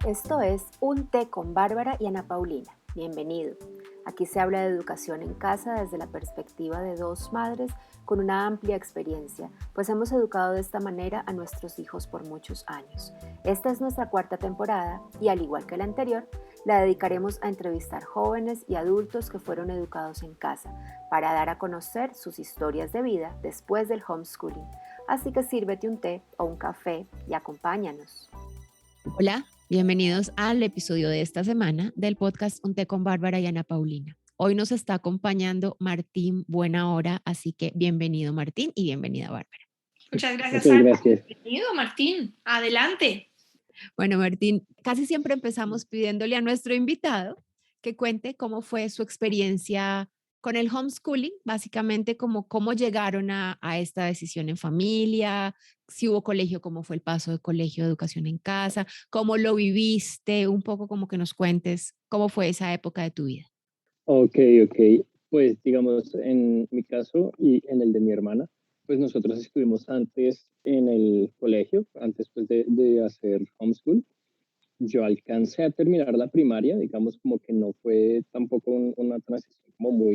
Esto es Un té con Bárbara y Ana Paulina. Bienvenido. Aquí se habla de educación en casa desde la perspectiva de dos madres con una amplia experiencia, pues hemos educado de esta manera a nuestros hijos por muchos años. Esta es nuestra cuarta temporada y, al igual que la anterior, la dedicaremos a entrevistar jóvenes y adultos que fueron educados en casa para dar a conocer sus historias de vida después del homeschooling. Así que sírvete un té o un café y acompáñanos. Hola, bienvenidos al episodio de esta semana del podcast Un té con Bárbara y Ana Paulina. Hoy nos está acompañando Martín Buenahora, así que bienvenido Martín y bienvenida Bárbara. Muchas gracias, Ana. Bienvenido, Martín. Adelante. Bueno, Martín, casi siempre empezamos pidiéndole a nuestro invitado que cuente cómo fue su experiencia con el homeschooling, básicamente como cómo llegaron a esta decisión en familia, si hubo colegio, cómo fue el paso de colegio, de educación en casa, cómo lo viviste, un poco como que nos cuentes cómo fue esa época de tu vida. Ok. Pues digamos, en mi caso y en el de mi hermana, pues nosotros estuvimos antes en el colegio, antes pues de hacer homeschool. Yo alcancé a terminar la primaria, digamos como que no fue tampoco una transición como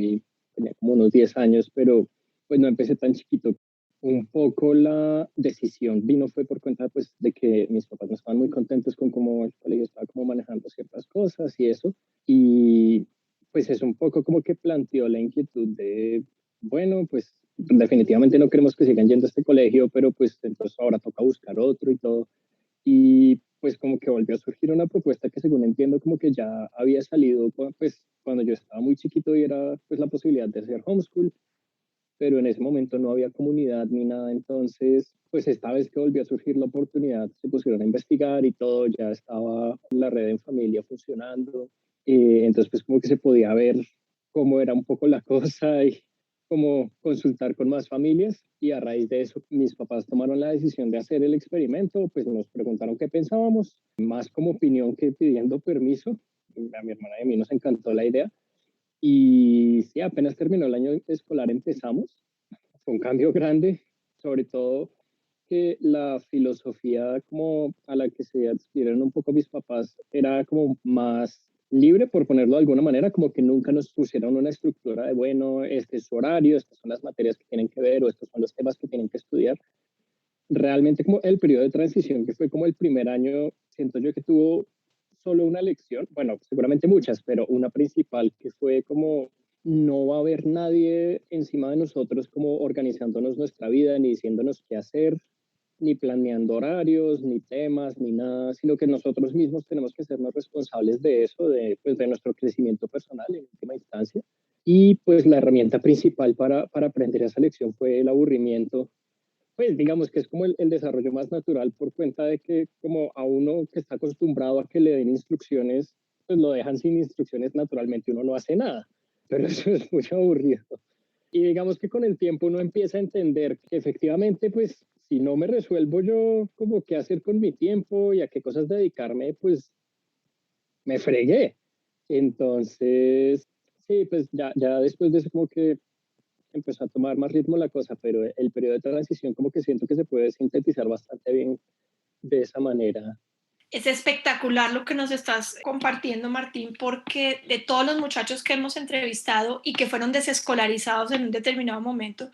tenía como unos 10 años, pero pues no empecé tan chiquito. Un poco la decisión vino fue por cuenta pues de que mis papás no estaban muy contentos con cómo el colegio estaba como manejando ciertas cosas y eso. Y pues es un poco como que planteó la inquietud de, bueno, pues definitivamente no queremos que sigan yendo a este colegio, pero pues entonces ahora toca buscar otro y todo. Y pues como que volvió a surgir una propuesta que según entiendo como que ya había salido pues cuando yo estaba muy chiquito y era pues la posibilidad de hacer homeschool, pero en ese momento no había comunidad ni nada, entonces pues esta vez que volvió a surgir la oportunidad se pusieron a investigar y todo, ya estaba la red en familia funcionando, entonces pues como que se podía ver cómo era un poco la cosa y como consultar con más familias, y a raíz de eso mis papás tomaron la decisión de hacer el experimento, pues nos preguntaron qué pensábamos, más como opinión que pidiendo permiso. A mi hermana y a mí nos encantó la idea. Y sí, apenas terminó el año escolar empezamos. Fue un cambio grande, sobre todo que la filosofía como a la que se adquirieron un poco mis papás era como más libre, por ponerlo de alguna manera, como que nunca nos pusieron una estructura de, bueno, este es su horario, estas son las materias que tienen que ver o estos son los temas que tienen que estudiar. Realmente como el periodo de transición, que fue como el primer año, siento yo que tuvo solo una lección, bueno, seguramente muchas, pero una principal que fue como no va a haber nadie encima de nosotros como organizándonos nuestra vida, ni diciéndonos qué hacer, ni planeando horarios, ni temas, ni nada, sino que nosotros mismos tenemos que sernos responsables de eso, pues, de nuestro crecimiento personal en última instancia. Y pues la herramienta principal para aprender esa lección fue el aburrimiento. Pues digamos que es como el desarrollo más natural, por cuenta de que como a uno que está acostumbrado a que le den instrucciones, pues lo dejan sin instrucciones, naturalmente uno no hace nada, pero eso es muy aburrido. Y digamos que con el tiempo uno empieza a entender que efectivamente, pues si no me resuelvo yo como qué hacer con mi tiempo y a qué cosas dedicarme, pues me fregué. Entonces, sí, pues ya después de eso como que empezó a tomar más ritmo la cosa, pero el periodo de transición como que siento que se puede sintetizar bastante bien de esa manera. Es espectacular lo que nos estás compartiendo, Martín, porque de todos los muchachos que hemos entrevistado y que fueron desescolarizados en un determinado momento,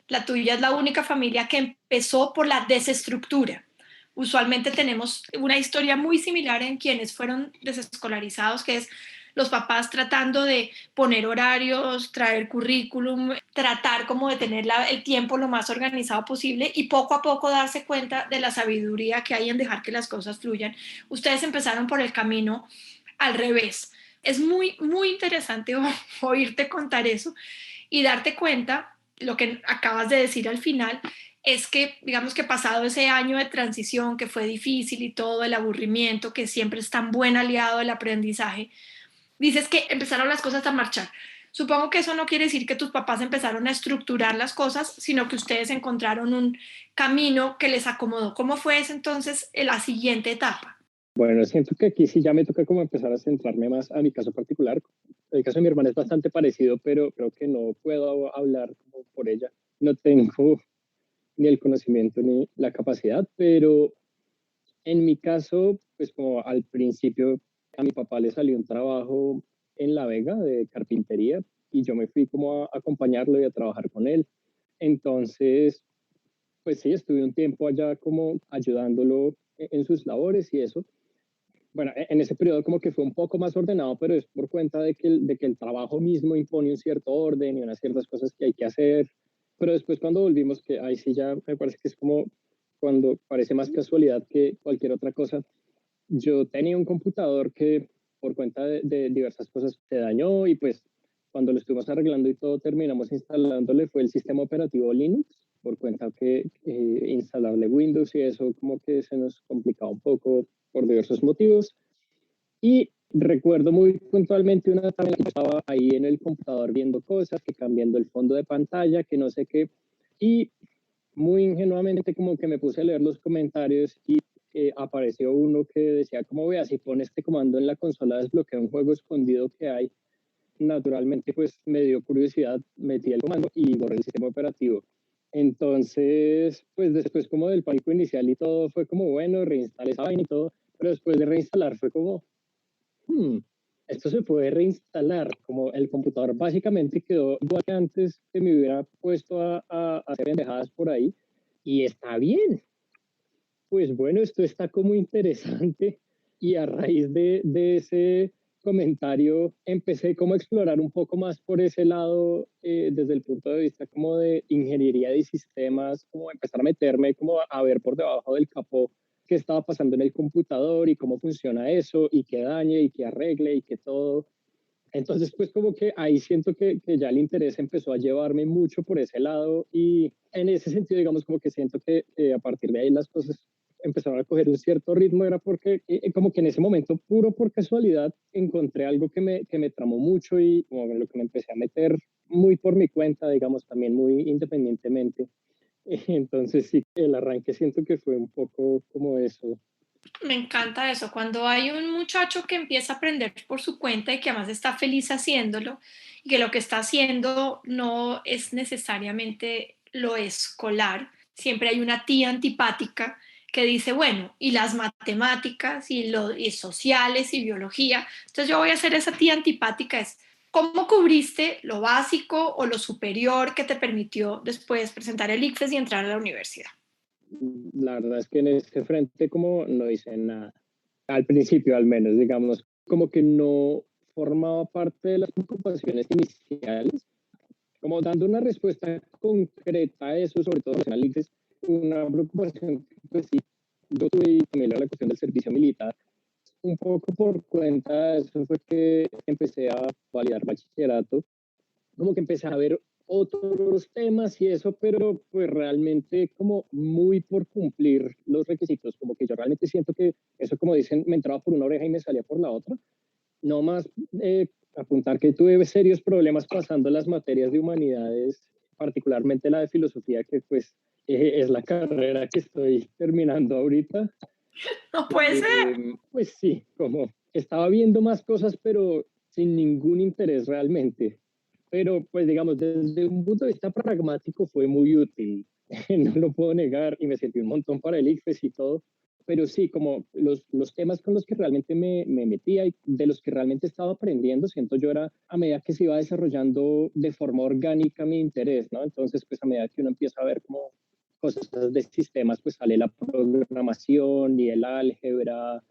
la tuya es la única familia que empezó por la desestructura. Usualmente tenemos una historia muy similar en quienes fueron desescolarizados, que es los papás tratando de poner horarios, traer currículum, tratar como de tener el tiempo lo más organizado posible y poco a poco darse cuenta de la sabiduría que hay en dejar que las cosas fluyan. Ustedes empezaron por el camino al revés. Es muy, muy interesante oírte contar eso y darte cuenta, lo que acabas de decir al final, es que, digamos que pasado ese año de transición que fue difícil y todo el aburrimiento, que siempre es tan buen aliado del aprendizaje, dices que empezaron las cosas a marchar. Supongo que eso no quiere decir que tus papás empezaron a estructurar las cosas, sino que ustedes encontraron un camino que les acomodó. ¿Cómo fue ese entonces la siguiente etapa? Bueno, siento que aquí sí ya me toca como empezar a centrarme más a mi caso particular. El caso de mi hermana es bastante parecido, pero creo que no puedo hablar como por ella. No tengo ni el conocimiento ni la capacidad, pero En mi caso, pues como al principio a mi papá le salió un trabajo en La Vega de carpintería y yo me fui como a acompañarlo y a trabajar con él. Entonces, pues sí, estuve un tiempo allá como ayudándolo en sus labores y eso. Bueno, en ese periodo como que fue un poco más ordenado, pero es por cuenta de que el trabajo mismo impone un cierto orden y unas ciertas cosas que hay que hacer. Pero después cuando volvimos, que ahí sí ya me parece que es como cuando parece más casualidad que cualquier otra cosa, yo tenía un computador que por cuenta de diversas cosas se dañó y pues cuando lo estuvimos arreglando y todo terminamos instalándole fue el sistema operativo Linux por cuenta que instalarle Windows y eso como que se nos complicaba un poco por diversos motivos y recuerdo muy puntualmente una tarde que estaba ahí en el computador viendo cosas, que cambiando el fondo de pantalla, que no sé qué, y muy ingenuamente como que me puse a leer los comentarios y apareció uno que decía, como vea, si pone este comando en la consola desbloquea un juego escondido que hay. Naturalmente pues me dio curiosidad, metí el comando y borré el sistema operativo. Entonces, pues después como del pánico inicial y todo, fue como, bueno, reinstalé esa vaina y todo, pero después de reinstalar fue como, esto se puede reinstalar, como el computador básicamente quedó igual que antes que me hubiera puesto a hacer pendejadas por ahí, y está bien. Pues bueno, esto está como interesante y a raíz de ese comentario empecé como a explorar un poco más por ese lado desde el punto de vista como de ingeniería de sistemas, como empezar a meterme como a ver por debajo del capó qué estaba pasando en el computador y cómo funciona eso y qué dañe y qué arregle y qué todo. Entonces, pues como que ahí siento que ya el interés empezó a llevarme mucho por ese lado y en ese sentido, digamos, como que siento que a partir de ahí las cosas empezaron a coger un cierto ritmo, era porque como que en ese momento, puro por casualidad, encontré algo que me tramó mucho y como en lo que me empecé a meter muy por mi cuenta, digamos, también muy independientemente. Entonces sí, el arranque siento que fue un poco como eso. Me encanta eso, cuando hay un muchacho que empieza a aprender por su cuenta y que además está feliz haciéndolo y que lo que está haciendo no es necesariamente lo escolar, siempre hay una tía antipática que dice, bueno, y las matemáticas y sociales y biología, entonces yo voy a ser esa tía antipática, es cómo cubriste lo básico o lo superior que te permitió después presentar el ICFES y entrar a la universidad. La verdad es que en ese frente como no hice nada. Al principio al menos, digamos, como que no formaba parte de las preocupaciones iniciales, como dando una respuesta concreta a eso, sobre todo en análisis, una preocupación que pues sí, yo tuve y también era la cuestión del servicio militar. Un poco por cuenta de eso fue que empecé a validar bachillerato, como que empecé a ver otros temas y eso, pero pues realmente como muy por cumplir los requisitos, como que yo realmente siento que eso, como dicen, me entraba por una oreja y me salía por la otra. No más apuntar que tuve serios problemas pasando las materias de humanidades, particularmente la de filosofía, que pues es la carrera que estoy terminando ahorita. No puede ser. Pues sí, como estaba viendo más cosas, pero sin ningún interés realmente. Pero pues digamos, desde un punto de vista pragmático fue muy útil, no lo puedo negar, y me sentí un montón para el ICFES y todo. Pero sí, como los temas con los que realmente me metía y de los que realmente estaba aprendiendo, siento yo era a medida que se iba desarrollando de forma orgánica mi interés, ¿no? Entonces, pues a medida que uno empieza a ver como cosas de sistemas, pues sale la programación y el álgebra,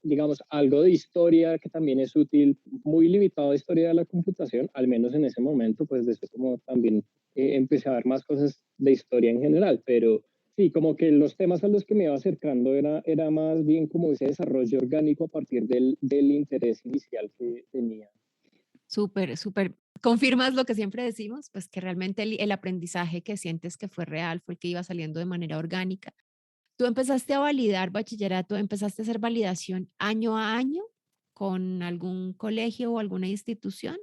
digamos, algo de historia que también es útil, muy limitado a historia de la computación, al menos en ese momento, pues después como también empecé a ver más cosas de historia en general, pero sí, como que los temas a los que me iba acercando era más bien como ese desarrollo orgánico a partir del interés inicial que tenía. Súper, súper. ¿Confirmas lo que siempre decimos? Pues que realmente el aprendizaje que sientes que fue real fue el que iba saliendo de manera orgánica. Tú empezaste a validar bachillerato, empezaste a hacer validación año a año con algún colegio o alguna institución.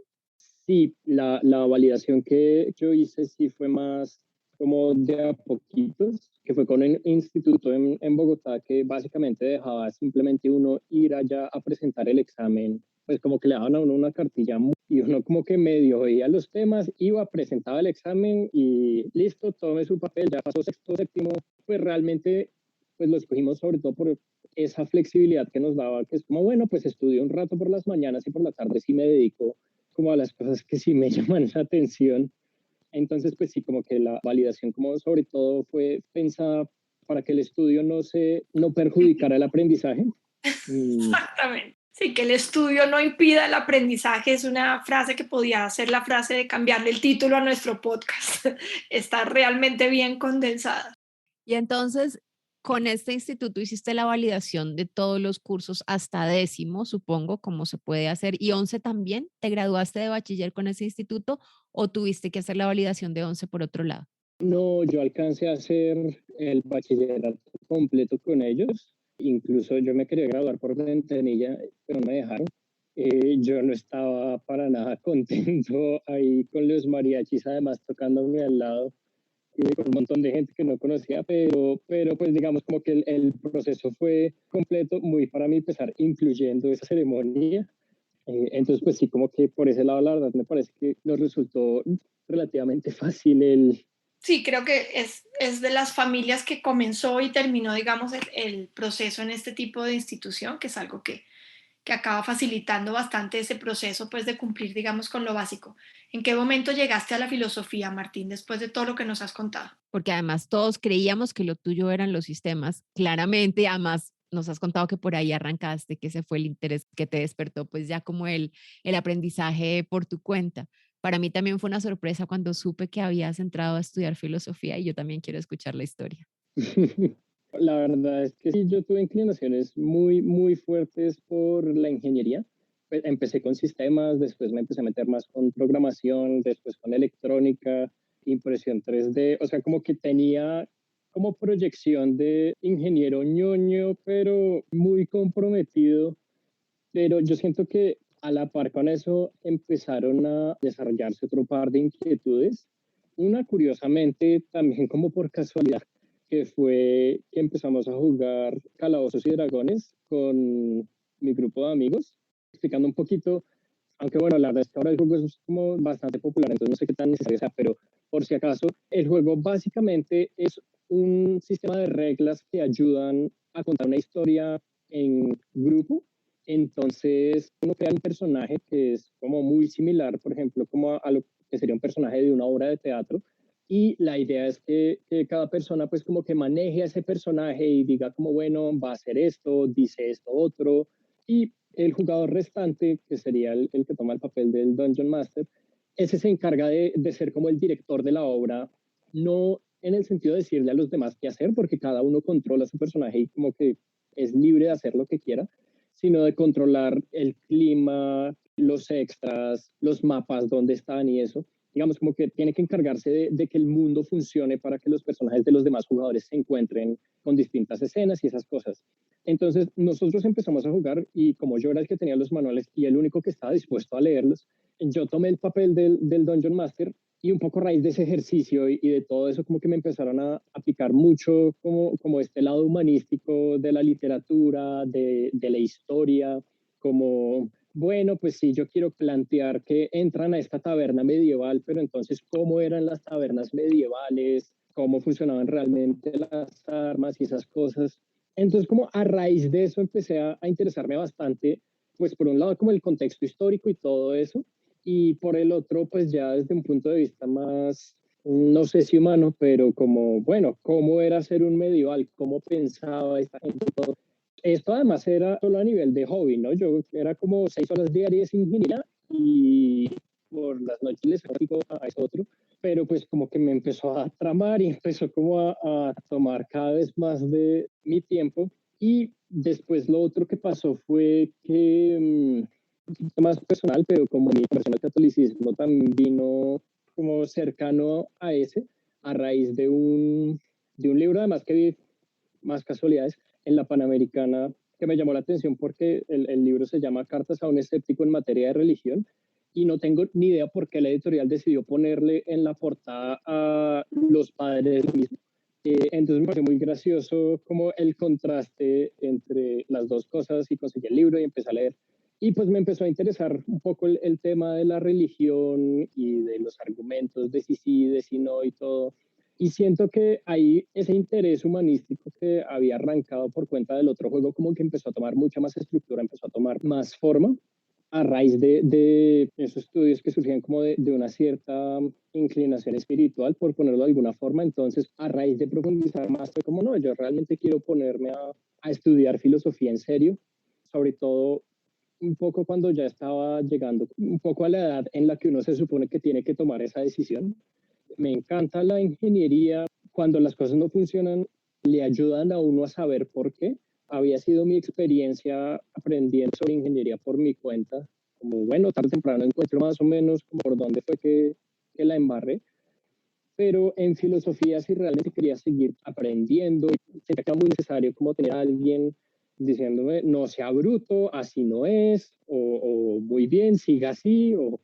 Sí, la validación que yo hice sí fue más como de a poquitos, que fue con un instituto en Bogotá que básicamente dejaba simplemente uno ir allá a presentar el examen, pues como que le daban a uno una cartilla y uno como que medio veía los temas, iba, presentaba el examen y listo, tome su papel, ya pasó sexto, séptimo, pues realmente pues lo escogimos sobre todo por esa flexibilidad que nos daba, que es como, bueno, pues estudio un rato por las mañanas y por la tarde sí me dedico como a las cosas que sí me llaman la atención. Entonces, pues sí, como que la validación, como sobre todo, fue pensada para que el estudio no perjudicara el aprendizaje. Exactamente. Sí, que el estudio no impida el aprendizaje es una frase que podía ser la frase de cambiarle el título a nuestro podcast. Está realmente bien condensada. Y entonces, con este instituto hiciste la validación de todos los cursos hasta 10º, supongo, como se puede hacer, y 11 también. ¿Te graduaste de bachiller con ese instituto o tuviste que hacer la validación de 11 por otro lado? No, yo alcancé a hacer el bachillerato completo con ellos. Incluso yo me quería graduar por ventanilla, pero no me dejaron. Yo no estaba para nada contento ahí con los mariachis, además tocándome al lado, con un montón de gente que no conocía, pero pues digamos como que el proceso fue completo, muy para mi pesar, incluyendo esa ceremonia. Entonces pues sí, como que por ese lado la verdad me parece que nos resultó relativamente fácil Sí, creo que es de las familias que comenzó y terminó, digamos, el proceso en este tipo de institución, que es algo que acaba facilitando bastante ese proceso, pues, de cumplir, digamos, con lo básico. ¿En qué momento llegaste a la filosofía, Martín, después de todo lo que nos has contado? Porque además todos creíamos que lo tuyo eran los sistemas, claramente, además nos has contado que por ahí arrancaste, que ese fue el interés que te despertó, pues ya como el aprendizaje por tu cuenta. Para mí también fue una sorpresa cuando supe que habías entrado a estudiar filosofía y yo también quiero escuchar la historia. La verdad es que sí, yo tuve inclinaciones muy, muy fuertes por la ingeniería. Pues, empecé con sistemas, después me empecé a meter más con programación, después con electrónica, impresión 3D, o sea, como que tenía como proyección de ingeniero ñoño, pero muy comprometido. Pero yo siento que a la par con eso empezaron a desarrollarse otro par de inquietudes. Una, curiosamente, también como por casualidad, que fue que empezamos a jugar Calabozos y Dragones con mi grupo de amigos, explicando un poquito, aunque bueno, la verdad es que ahora el juego es como bastante popular, entonces no sé qué tan necesario sea, pero por si acaso, el juego básicamente es un sistema de reglas que ayudan a contar una historia en grupo. Entonces, uno crea un personaje que es como muy similar, por ejemplo, como a lo que sería un personaje de una obra de teatro, y la idea es que cada persona pues como que maneje a ese personaje y diga como, bueno, va a hacer esto, dice esto otro, y el jugador restante, que sería el que toma el papel del Dungeon Master, ese se encarga de ser como el director de la obra, no en el sentido de decirle a los demás qué hacer, porque cada uno controla su personaje y como que es libre de hacer lo que quiera, sino de controlar el clima, los extras, los mapas, dónde están y eso. Digamos, como que tiene que encargarse de que el mundo funcione para que los personajes de los demás jugadores se encuentren con distintas escenas y esas cosas. Entonces, nosotros empezamos a jugar y como yo era el que tenía los manuales y el único que estaba dispuesto a leerlos, yo tomé el papel del Dungeon Master y un poco a raíz de ese ejercicio y de todo eso, como que me empezaron a picar mucho como este lado humanístico de la literatura, de la historia, como, bueno, pues sí, yo quiero plantear que entran a esta taberna medieval, pero entonces, ¿cómo eran las tabernas medievales? ¿Cómo funcionaban realmente las armas y esas cosas? Entonces, como a raíz de eso empecé a interesarme bastante, pues por un lado como el contexto histórico y todo eso, y por el otro, pues ya desde un punto de vista más, no sé si humano, pero como, bueno, cómo era ser un medieval, cómo pensaba esta gente y todo. Esto además era solo a nivel de hobby, ¿no? Yo era como 6 horas diarias sin ingeniería y por las noches les practico a eso otro, pero pues como que me empezó a tramar y empezó como a tomar cada vez más de mi tiempo. Y después lo otro que pasó fue que un poquito más personal, pero como mi conversión al catolicismo también vino como cercano a ese, a raíz de un libro además que vi, más casualidades, en la Panamericana, que me llamó la atención porque el libro se llama Cartas a un escéptico en materia de religión, y no tengo ni idea por qué la editorial decidió ponerle en la portada a los padres del mismo. Entonces me pareció muy gracioso como el contraste entre las dos cosas y conseguí el libro y empecé a leer. Y pues me empezó a interesar un poco el tema de la religión y de los argumentos de si sí, de si no y todo. Y siento que ahí ese interés humanístico que había arrancado por cuenta del otro juego como que empezó a tomar mucha más estructura, empezó a tomar más forma a raíz de esos estudios que surgían como de una cierta inclinación espiritual, por ponerlo de alguna forma. Entonces, a raíz de profundizar más, fue como, no, yo realmente quiero ponerme a estudiar filosofía en serio, sobre todo un poco cuando ya estaba llegando un poco a la edad en la que uno se supone que tiene que tomar esa decisión. Me encanta la ingeniería. Cuando las cosas no funcionan, le ayudan a uno a saber por qué. Había sido mi experiencia aprendiendo sobre ingeniería por mi cuenta. Como, bueno, tarde o temprano encuentro más o menos como por dónde fue que la embarré. Pero en filosofía, si realmente quería seguir aprendiendo, sería que era muy necesario como tener a alguien diciéndome, no sea bruto, así no es, o muy bien, siga así, o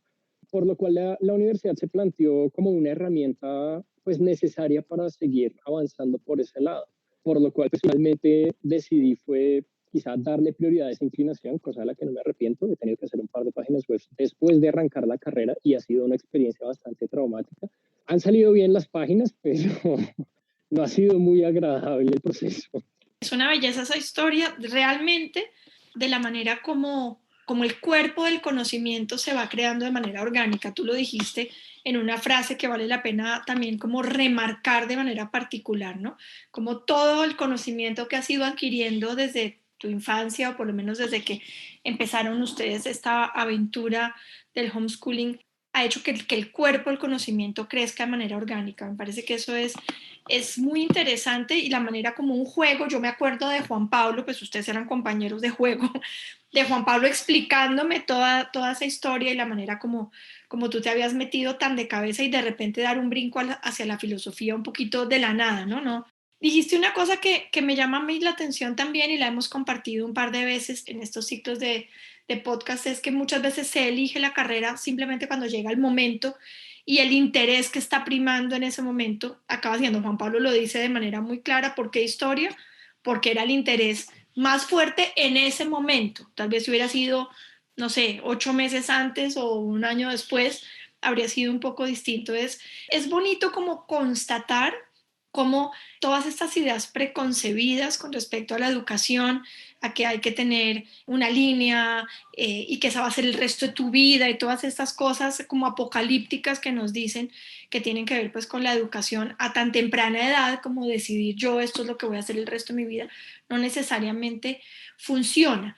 por lo cual la universidad se planteó como una herramienta pues necesaria para seguir avanzando por ese lado, por lo cual pues, finalmente decidí fue quizá darle prioridad a esa inclinación, cosa de la que no me arrepiento. He tenido que hacer un par de páginas web después de arrancar la carrera y ha sido una experiencia bastante traumática. Han salido bien las páginas, pero no ha sido muy agradable el proceso. Es una belleza esa historia, realmente, de la manera como el cuerpo del conocimiento se va creando de manera orgánica. Tú lo dijiste en una frase que vale la pena también como remarcar de manera particular, ¿no? Como todo el conocimiento que has ido adquiriendo desde tu infancia, o por lo menos desde que empezaron ustedes esta aventura del homeschooling, ha hecho que el cuerpo, el conocimiento crezca de manera orgánica. Me parece que eso es muy interesante, y la manera como un juego, yo me acuerdo de Juan Pablo, pues ustedes eran compañeros de juego, de Juan Pablo explicándome toda esa historia, y la manera como tú te habías metido tan de cabeza y de repente dar un brinco hacia la filosofía un poquito de la nada, ¿no? No. Dijiste una cosa que me llama a mí la atención también, y la hemos compartido un par de veces en estos ciclos de podcast, es que muchas veces se elige la carrera simplemente cuando llega el momento, y el interés que está primando en ese momento acaba siendo, Juan Pablo lo dice de manera muy clara, ¿por qué historia? Porque era el interés más fuerte en ese momento. Tal vez si hubiera sido, no sé, 8 meses antes o un año después, habría sido un poco distinto. Es bonito como constatar cómo todas estas ideas preconcebidas con respecto a la educación, a que hay que tener una línea, y que esa va a ser el resto de tu vida, y todas estas cosas como apocalípticas que nos dicen que tienen que ver pues con la educación a tan temprana edad como decidir yo esto es lo que voy a hacer el resto de mi vida, no necesariamente funciona.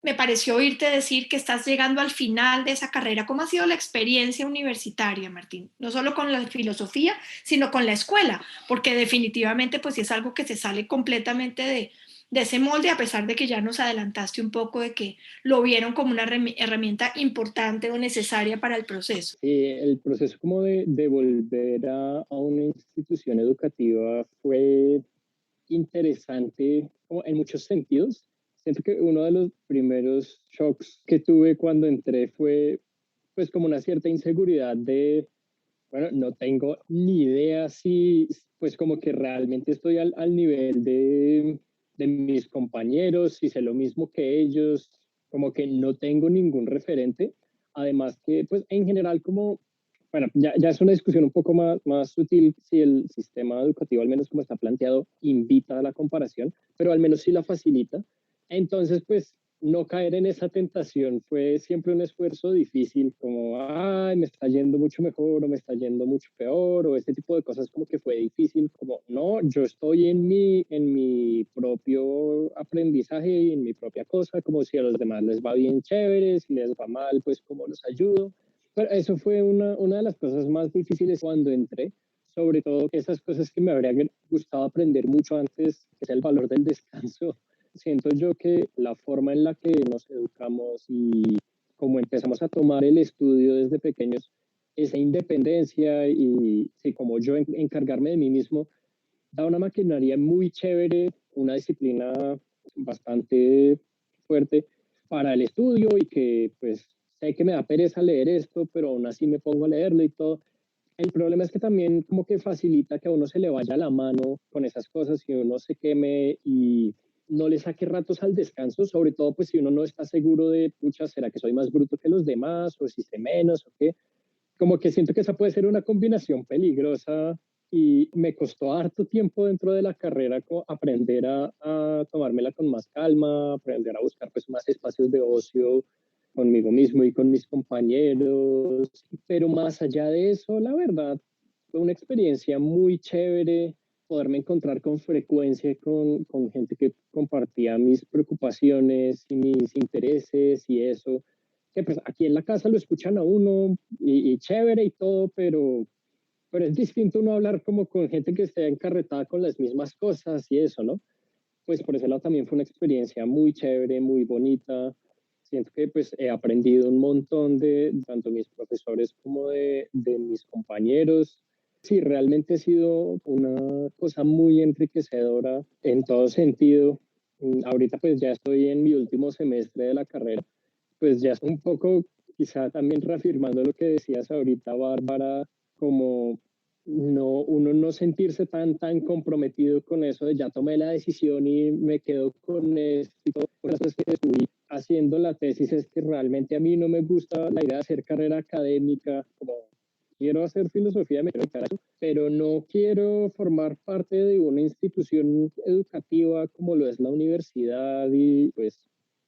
Me pareció oírte decir que estás llegando al final de esa carrera. ¿Cómo ha sido la experiencia universitaria, Martín? No solo con la filosofía, sino con la escuela, porque definitivamente pues sí es algo que se sale completamente de ese molde, a pesar de que ya nos adelantaste un poco de que lo vieron como una herramienta importante o necesaria para el proceso. El proceso como de volver a una institución educativa fue interesante como en muchos sentidos. Siento que uno de los primeros shocks que tuve cuando entré fue pues como una cierta inseguridad de, bueno, no tengo ni idea si pues como que realmente estoy al nivel de mis compañeros, si sé lo mismo que ellos, como que no tengo ningún referente. Además que pues en general como bueno, ya es una discusión un poco más sutil si el sistema educativo, al menos como está planteado, invita a la comparación, pero al menos sí la facilita. Entonces, pues, no caer en esa tentación fue siempre un esfuerzo difícil, como, ay, me está yendo mucho mejor o me está yendo mucho peor, o este tipo de cosas como que fue difícil, como, no, yo estoy en mi propio aprendizaje y en mi propia cosa, como si a los demás les va bien chévere, si les va mal, pues, ¿cómo los ayudo? Pero eso fue una de las cosas más difíciles cuando entré, sobre todo esas cosas que me habría gustado aprender mucho antes, que es el valor del descanso. Siento yo que la forma en la que nos educamos y como empezamos a tomar el estudio desde pequeños, esa independencia y sí, como yo encargarme de mí mismo, da una maquinaria muy chévere, una disciplina bastante fuerte para el estudio y que pues sé que me da pereza leer esto, pero aún así me pongo a leerlo y todo. El problema es que también como que facilita que a uno se le vaya la mano con esas cosas y uno se queme y no le saque ratos al descanso, sobre todo pues si uno no está seguro de, pucha, ¿será que soy más bruto que los demás o si sé menos o qué? Como que siento que esa puede ser una combinación peligrosa y me costó harto tiempo dentro de la carrera aprender a tomármela con más calma, aprender a buscar pues más espacios de ocio conmigo mismo y con mis compañeros, pero más allá de eso, la verdad, fue una experiencia muy chévere poderme encontrar con frecuencia con gente que compartía mis preocupaciones y mis intereses y eso, que pues aquí en la casa lo escuchan a uno y chévere y todo, pero es distinto uno hablar como con gente que esté encarretada con las mismas cosas y eso, ¿no? Pues por ese lado también fue una experiencia muy chévere, muy bonita. Siento que pues he aprendido un montón de tanto mis profesores como de mis compañeros. Sí, realmente ha sido una cosa muy enriquecedora en todo sentido. Ahorita pues ya estoy en mi último semestre de la carrera, pues ya es un poco quizá también reafirmando lo que decías ahorita, Bárbara, como uno no sentirse tan comprometido con eso de ya tomé la decisión y me quedo con esto. Por eso es que estoy haciendo la tesis, es que realmente a mí no me gusta la idea de hacer carrera académica, como quiero hacer filosofía, me quiero dedicar a eso, pero no quiero formar parte de una institución educativa como lo es la universidad y pues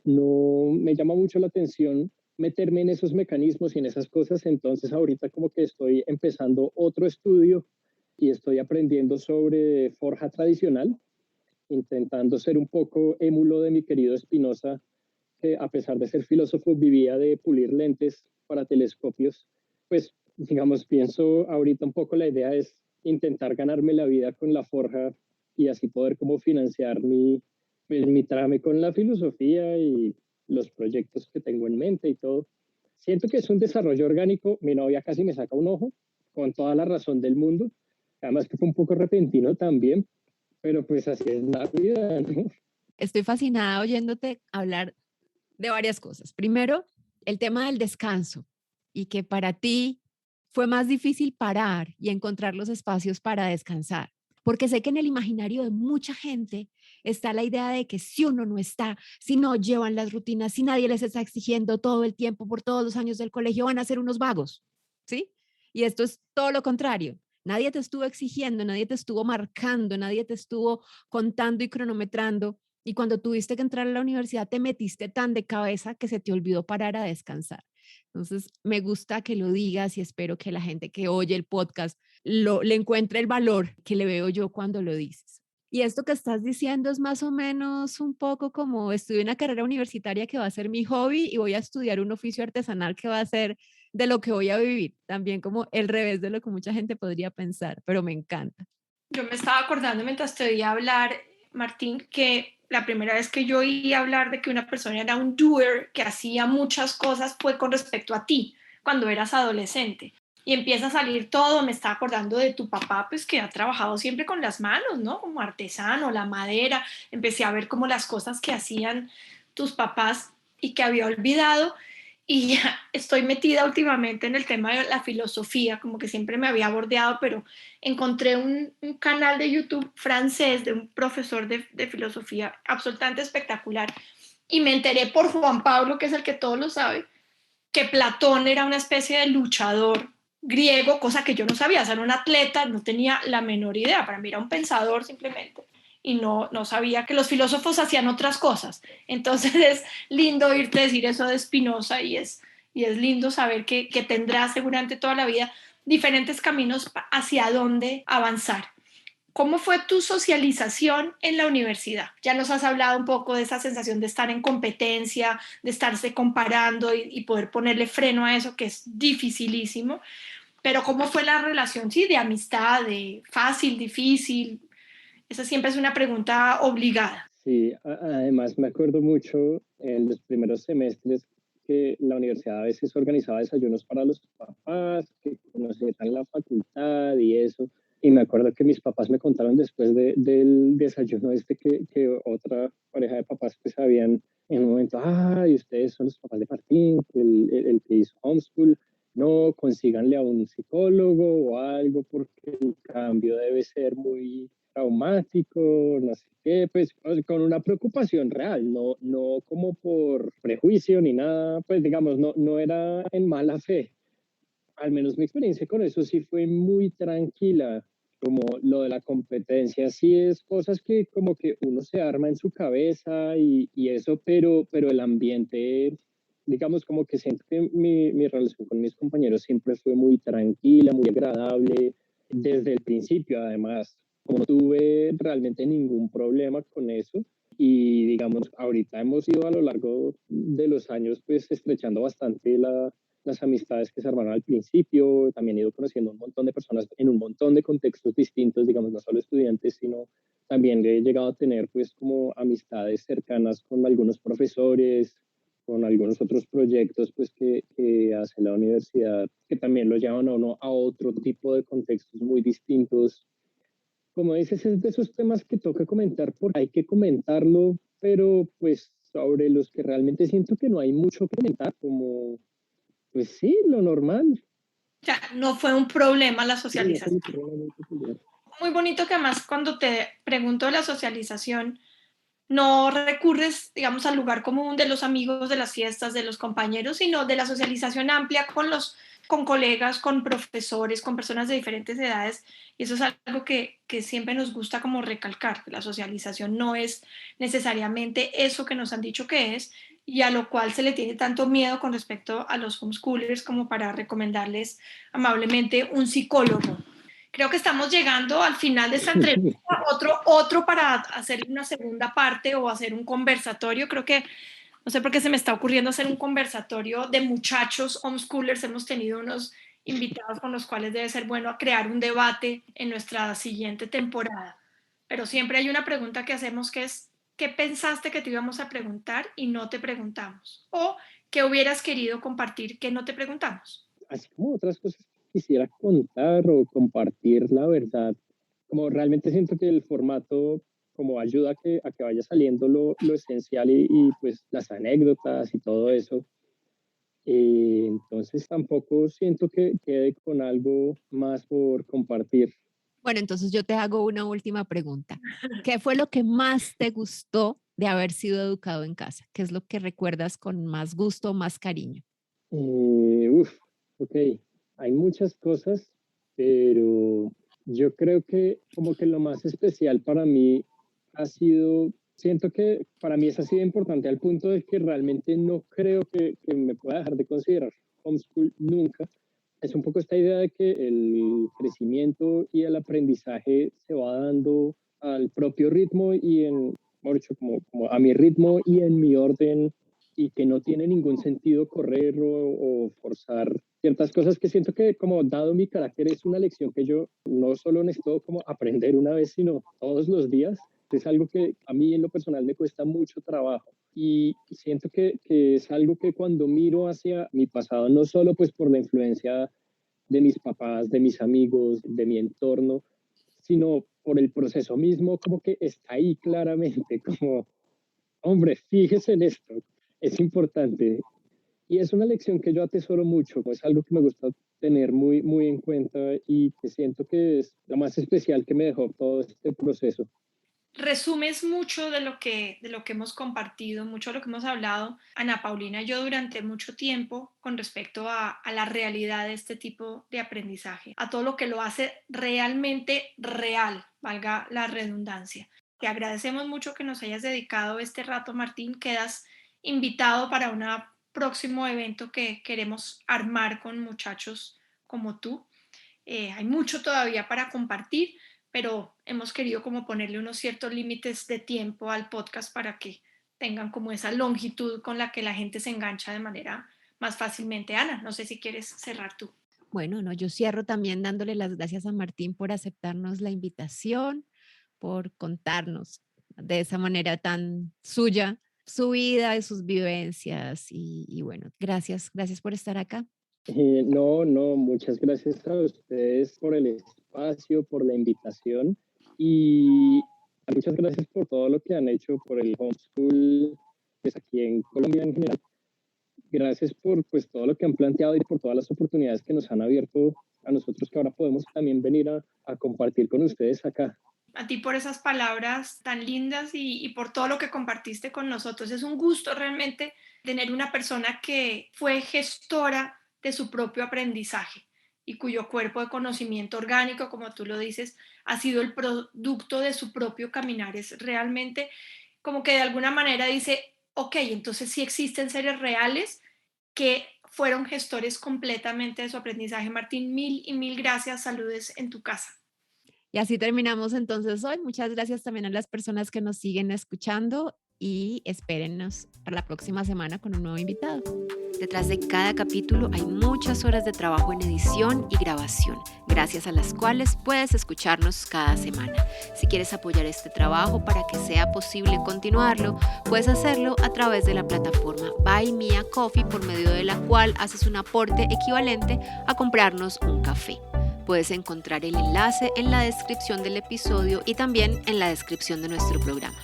no me llama mucho la atención meterme en esos mecanismos y en esas cosas, entonces ahorita como que estoy empezando otro estudio y estoy aprendiendo sobre forja tradicional, intentando ser un poco émulo de mi querido Spinoza, que a pesar de ser filósofo vivía de pulir lentes para telescopios. Pues digamos, pienso ahorita un poco la idea es intentar ganarme la vida con la forja y así poder como financiar pues, mi trame con la filosofía y los proyectos que tengo en mente y todo. Siento que es un desarrollo orgánico. Mi novia casi me saca un ojo, con toda la razón del mundo. Además que fue un poco repentino también, pero pues así es la vida, ¿no? Estoy fascinada oyéndote hablar de varias cosas. Primero, el tema del descanso y que para ti fue más difícil parar y encontrar los espacios para descansar. Porque sé que en el imaginario de mucha gente está la idea de que si uno no está, si no llevan las rutinas, si nadie les está exigiendo todo el tiempo por todos los años del colegio, van a ser unos vagos, ¿sí? Y esto es todo lo contrario. Nadie te estuvo exigiendo, nadie te estuvo marcando, nadie te estuvo contando y cronometrando. Y cuando tuviste que entrar a la universidad, te metiste tan de cabeza que se te olvidó parar a descansar. Entonces, me gusta que lo digas y espero que la gente que oye el podcast le encuentre el valor que le veo yo cuando lo dices. Y esto que estás diciendo es más o menos un poco como estudié una carrera universitaria que va a ser mi hobby y voy a estudiar un oficio artesanal que va a ser de lo que voy a vivir. También como el revés de lo que mucha gente podría pensar, pero me encanta. Yo me estaba acordando mientras te oía hablar, Martín, que la primera vez que yo oí hablar de que una persona era un doer, que hacía muchas cosas, fue con respecto a ti, cuando eras adolescente. Y empieza a salir todo, me estaba acordando de tu papá, pues que ha trabajado siempre con las manos, ¿no? Como artesano, la madera. Empecé a ver como las cosas que hacían tus papás y que había olvidado. Y ya estoy metida últimamente en el tema de la filosofía, como que siempre me había bordeado, pero encontré un canal de YouTube francés de un profesor de filosofía absolutamente espectacular y me enteré por Juan Pablo, que es el que todo lo sabe, que Platón era una especie de luchador griego, cosa que yo no sabía, o sea, era un atleta, no tenía la menor idea, para mí era un pensador simplemente y no sabía que los filósofos hacían otras cosas. Entonces es lindo oírte decir eso de Spinoza y es lindo saber que tendrás seguramente toda la vida diferentes caminos hacia dónde avanzar. ¿Cómo fue tu socialización en la universidad? Ya nos has hablado un poco de esa sensación de estar en competencia, de estarse comparando y poder ponerle freno a eso, que es dificilísimo. Pero ¿cómo fue la relación, sí, de amistad, de fácil, difícil? Esa siempre es una pregunta obligada. Sí, además me acuerdo mucho en los primeros semestres que la universidad a veces organizaba desayunos para los papás, que conocían la facultad y eso. Y me acuerdo que mis papás me contaron después del desayuno este que otra pareja de papás pues habían en un momento, y ustedes son los papás de Martín, el que hizo homeschool, no, consíganle a un psicólogo o algo porque el cambio debe ser muy traumático, no sé qué, pues con una preocupación real, no como por prejuicio ni nada, pues digamos, no era en mala fe. Al menos mi experiencia con eso sí fue muy tranquila. como lo de la competencia, sí es cosas que como que uno se arma en su cabeza y eso, pero el ambiente, digamos como que siento que mi relación con mis compañeros siempre fue muy tranquila, muy agradable, desde el principio además, como no tuve realmente ningún problema con eso. Y digamos, ahorita hemos ido a lo largo de los años pues estrechando bastante las amistades que se armaron al principio, también he ido conociendo un montón de personas en un montón de contextos distintos, digamos, no solo estudiantes, sino también he llegado a tener pues como amistades cercanas con algunos profesores, con algunos otros proyectos pues que hace la universidad, que también lo llevan a uno a otro tipo de contextos muy distintos. Como dices, es de esos temas que toca comentar porque hay que comentarlo, pero pues sobre los que realmente siento que no hay mucho que comentar, como pues sí, lo normal. O sea, no fue un problema la Sí, no se me socialización. ocurre nada muy peculiar. Muy bonito que además cuando te pregunto de la socialización, no recurres, digamos, al lugar común de los amigos, de las fiestas, de los compañeros, sino de la socialización amplia con colegas, con profesores, con personas de diferentes edades. Y eso es algo que siempre nos gusta como recalcar. La socialización no es necesariamente eso que nos han dicho que es y a lo cual se le tiene tanto miedo con respecto a los homeschoolers como para recomendarles amablemente un psicólogo. Creo que estamos llegando al final de esta entrevista. Otro para hacer una segunda parte o hacer un conversatorio. Creo que, no sé por qué se me está ocurriendo hacer un conversatorio de muchachos homeschoolers. Hemos tenido unos invitados con los cuales debe ser bueno crear un debate en nuestra siguiente temporada. Pero siempre hay una pregunta que hacemos que es, ¿qué pensaste que te íbamos a preguntar y no te preguntamos? O ¿qué hubieras querido compartir que no te preguntamos? Así como otras cosas que quisiera contar o compartir, la verdad, como realmente siento que el formato como ayuda a que vaya saliendo lo esencial pues las anécdotas y todo eso. Entonces tampoco siento que quede con algo más por compartir. Bueno, entonces yo te hago una última pregunta. ¿Qué fue lo que más te gustó de haber sido educado en casa? ¿Qué es lo que recuerdas con más gusto, más cariño? Ok, hay muchas cosas, pero yo creo que como que lo más especial para mí ha sido, siento que para mí eso ha sido importante al punto de que realmente no creo que me pueda dejar de considerar homeschool nunca. Es un poco esta idea de que el crecimiento y el aprendizaje se va dando al propio ritmo y mejor dicho, como a mi ritmo y en mi orden y que no tiene ningún sentido correr o forzar ciertas cosas que siento que como dado mi carácter es una lección que yo no solo necesito como aprender una vez, sino todos los días. Es algo que a mí en lo personal me cuesta mucho trabajo y siento que es algo que cuando miro hacia mi pasado, no solo pues por la influencia de mis papás, de mis amigos, de mi entorno, sino por el proceso mismo, como que está ahí claramente, como, hombre, fíjese en esto, es importante. Y es una lección que yo atesoro mucho, es algo que me gusta tener muy, muy en cuenta y que siento que es lo más especial que me dejó todo este proceso. Resumes mucho de lo que hemos compartido, mucho de lo que hemos hablado, Ana Paulina y yo durante mucho tiempo con respecto a la realidad de este tipo de aprendizaje, a todo lo que lo hace realmente real, valga la redundancia. Te agradecemos mucho que nos hayas dedicado este rato, Martín. Quedas invitado para un próximo evento que queremos armar con muchachos como tú. Hay mucho todavía para compartir, pero hemos querido como ponerle unos ciertos límites de tiempo al podcast para que tengan como esa longitud con la que la gente se engancha de manera más fácilmente. Ana, no sé si quieres cerrar tú. Bueno, no, yo cierro también dándole las gracias a Martín por aceptarnos la invitación, por contarnos de esa manera tan suya su vida y sus vivencias. Y bueno, gracias, gracias por estar acá. No, muchas gracias a ustedes por el espacio, por la invitación y muchas gracias por todo lo que han hecho por el homeschool pues aquí en Colombia en general. Gracias por pues todo lo que han planteado y por todas las oportunidades que nos han abierto a nosotros que ahora podemos también venir a compartir con ustedes acá. A ti por esas palabras tan lindas y por todo lo que compartiste con nosotros. Es un gusto realmente tener una persona que fue gestora de su propio aprendizaje. y cuyo cuerpo de conocimiento orgánico, como tú lo dices, ha sido el producto de su propio caminar. Es realmente como que de alguna manera dice, ok, entonces sí existen seres reales que fueron gestores completamente de su aprendizaje. Martín, mil y mil gracias. Saludes en tu casa. Y así terminamos entonces hoy. Muchas gracias también a las personas que nos siguen escuchando y espérennos para la próxima semana con un nuevo invitado. Detrás de cada capítulo hay muchas horas de trabajo en edición y grabación, gracias a las cuales puedes escucharnos cada semana. Si quieres apoyar este trabajo para que sea posible continuarlo, puedes hacerlo a través de la plataforma Buy Me a Coffee, por medio de la cual haces un aporte equivalente a comprarnos un café. Puedes encontrar el enlace en la descripción del episodio y también en la descripción de nuestro programa.